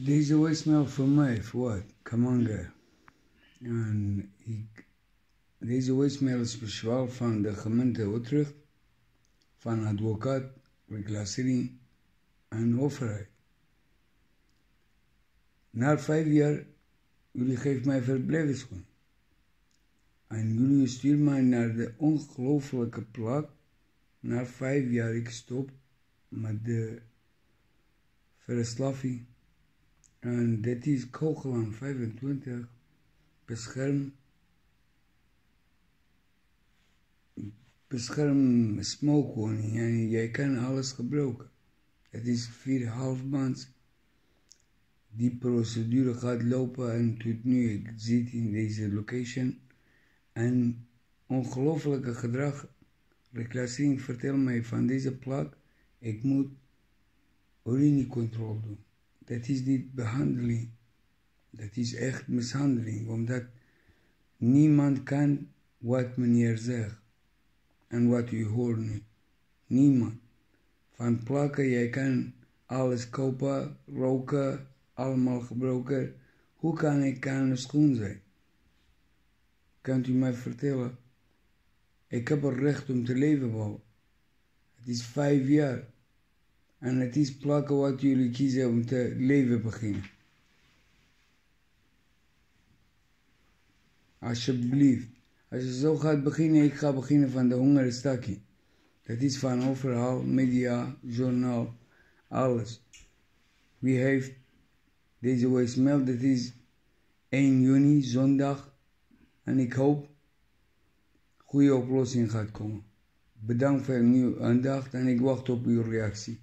Deze voicemail voor mij, Fuad Kamanga. En deze voicemail is speciaal van de gemeente Utrecht, van advocaat, reclassering en overheid. Na 5 jaar, jullie geven mij verblijfsvergunning. En jullie sturen mij naar de ongelofelijke plek. Na 5 jaar ik stop met de verslaving. En dat is Kogeland 25, bescherm smokewarning. En jij kan alles gebruiken. Het is 4,5 maand. Die procedure gaat lopen en tot nu ik zit in deze location. En ongelofelijke gedrag. Reclassering vertel mij van deze plek. Ik moet urinecontrole doen. Dat is niet behandeling. Dat is echt mishandeling. Omdat niemand kan wat meneer zegt. En wat u hoort nu. Niemand. Van plakken, jij kan alles kopen, roken, allemaal gebruiken. Hoe kan ik schoon zijn? Kunt u mij vertellen? Ik heb het recht om te leven, bouwen. Het is 5 jaar. En het is plakken wat jullie kiezen om te leven beginnen. Alsjeblieft. Als je zo gaat beginnen, ik ga beginnen van de hongerstakje. Dat is van overal, media, journaal, alles. Wie heeft deze voicemail? Dat is 1 juni, zondag. En ik hoop goede oplossing gaat komen. Bedankt voor uw aandacht en ik wacht op uw reactie.